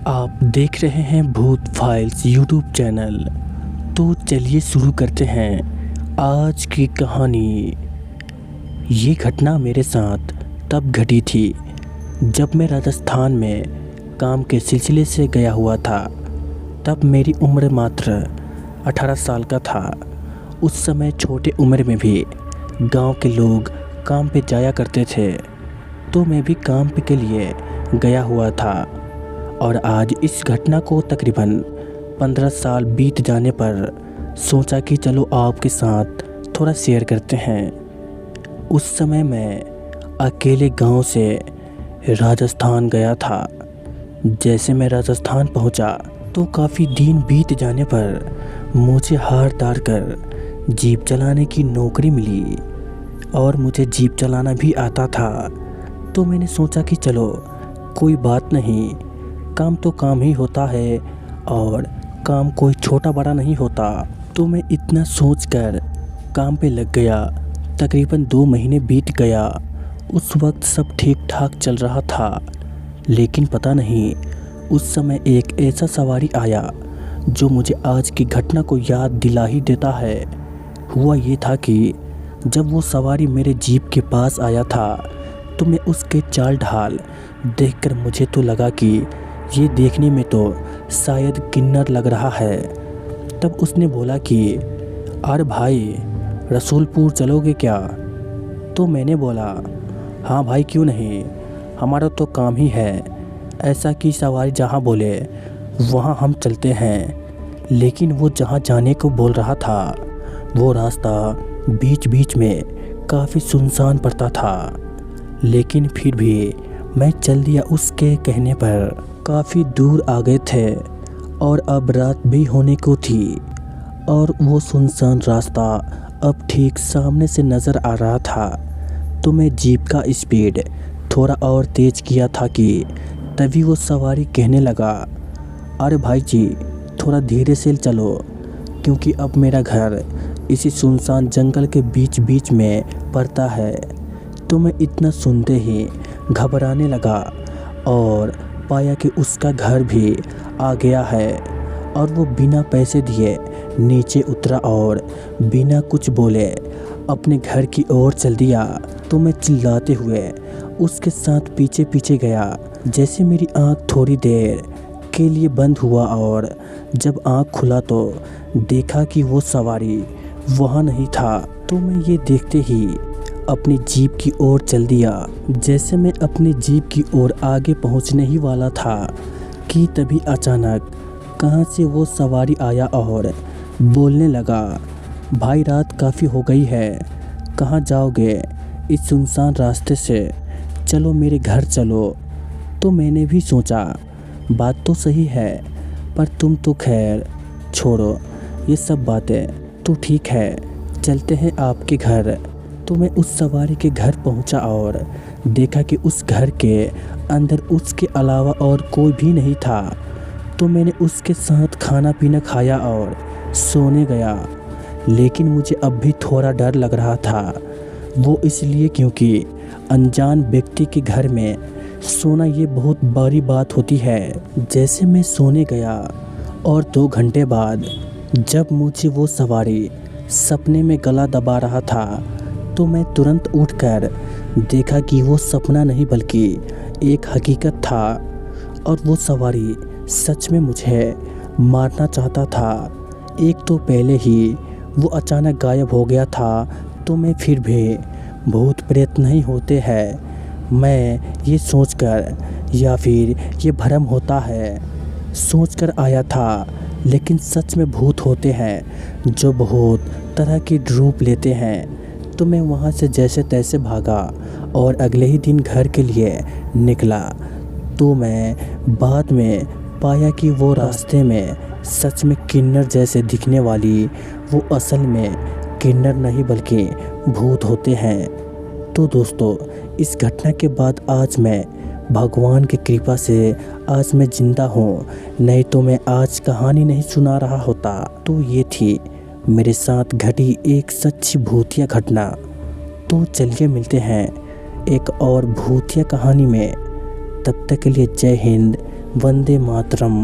आप देख रहे हैं भूत फाइल्स यूट्यूब चैनल। तो चलिए शुरू करते हैं आज की कहानी। ये घटना मेरे साथ तब घटी थी जब मैं राजस्थान में काम के सिलसिले से गया हुआ था। तब मेरी उम्र मात्र 18 साल का था। उस समय छोटे उम्र में भी गांव के लोग काम पे जाया करते थे, तो मैं भी काम पे के लिए गया हुआ था। और आज इस घटना को तकरीबन 15 साल बीत जाने पर सोचा कि चलो आपके साथ थोड़ा शेयर करते हैं। उस समय मैं अकेले गांव से राजस्थान गया था। जैसे मैं राजस्थान पहुंचा तो काफ़ी दिन बीत जाने पर मुझे हार तार कर जीप चलाने की नौकरी मिली और मुझे जीप चलाना भी आता था। तो मैंने सोचा कि चलो कोई बात नहीं, काम तो काम ही होता है और काम कोई छोटा बड़ा नहीं होता। तो मैं इतना सोचकर काम पे लग गया। तकरीबन 2 महीने बीत गया। उस वक्त सब ठीक ठाक चल रहा था, लेकिन पता नहीं उस समय एक ऐसा सवारी आया जो मुझे आज की घटना को याद दिला ही देता है। हुआ ये था कि जब वो सवारी मेरे जीप के पास आया था तो मैं उसके चाल ढाल देखकर मुझे तो लगा कि ये देखने में तो शायद किन्नर लग रहा है। तब उसने बोला कि अरे भाई, रसूलपुर चलोगे क्या? तो मैंने बोला हाँ भाई, क्यों नहीं, हमारा तो काम ही है ऐसा कि सवारी जहाँ बोले वहाँ हम चलते हैं। लेकिन वो जहाँ जाने को बोल रहा था वो रास्ता बीच बीच में काफ़ी सुनसान पड़ता था, लेकिन फिर भी मैं चल दिया। उसके कहने पर काफ़ी दूर आ गए थे और अब रात भी होने को थी और वो सुनसान रास्ता अब ठीक सामने से नज़र आ रहा था। तो मैं जीप का स्पीड थोड़ा और तेज़ किया था कि तभी वो सवारी कहने लगा अरे भाई जी, थोड़ा धीरे से चलो, क्योंकि अब मेरा घर इसी सुनसान जंगल के बीच बीच में पड़ता है। तो मैं इतना सुनते ही घबराने लगा और पाया कि उसका घर भी आ गया है और वो बिना पैसे दिए नीचे उतरा और बिना कुछ बोले अपने घर की ओर चल दिया। तो मैं चिल्लाते हुए उसके साथ पीछे पीछे गया। जैसे मेरी आंख थोड़ी देर के लिए बंद हुआ और जब आंख खुला तो देखा कि वो सवारी वहाँ नहीं था। तो मैं ये देखते ही अपनी जीप की ओर चल दिया। जैसे मैं अपनी जीप की ओर आगे पहुंचने ही वाला था कि तभी अचानक कहां से वो सवारी आया और बोलने लगा भाई, रात काफ़ी हो गई है, कहां जाओगे? इस सुनसान रास्ते से चलो, मेरे घर चलो। तो मैंने भी सोचा बात तो सही है, पर तुम तो खैर छोड़ो ये सब बातें, तो ठीक है चलते हैं आपके घर। तो मैं उस सवारी के घर पहुंचा और देखा कि उस घर के अंदर उसके अलावा और कोई भी नहीं था। तो मैंने उसके साथ खाना पीना खाया और सोने गया। लेकिन मुझे अब भी थोड़ा डर लग रहा था। वो इसलिए क्योंकि अनजान व्यक्ति के घर में सोना ये बहुत बड़ी बात होती है। जैसे मैं सोने गया और 2 घंटे बाद जब मुझे वो सवारी सपने में गला दबा रहा था तो मैं तुरंत उठकर देखा कि वो सपना नहीं बल्कि एक हकीकत था और वो सवारी सच में मुझे मारना चाहता था। एक तो पहले ही वो अचानक गायब हो गया था। तो मैं फिर भी भूत प्रेत नहीं होते हैं, मैं ये सोचकर या फिर ये भ्रम होता है सोचकर आया था, लेकिन सच में भूत होते हैं जो बहुत तरह के रूप लेते हैं। तो मैं वहाँ से जैसे तैसे भागा और अगले ही दिन घर के लिए निकला। तो मैं बाद में पाया कि वो रास्ते में सच में किन्नर जैसे दिखने वाली वो असल में किन्नर नहीं बल्कि भूत होते हैं। तो दोस्तों, इस घटना के बाद आज मैं भगवान की कृपा से आज मैं ज़िंदा हूँ, नहीं तो मैं आज कहानी नहीं सुना रहा होता। तो ये थी मेरे साथ घटी एक सच्ची भूतिया घटना। तो चलिए मिलते हैं एक और भूतिया कहानी में। तब तक के लिए जय हिंद, वंदे मातरम।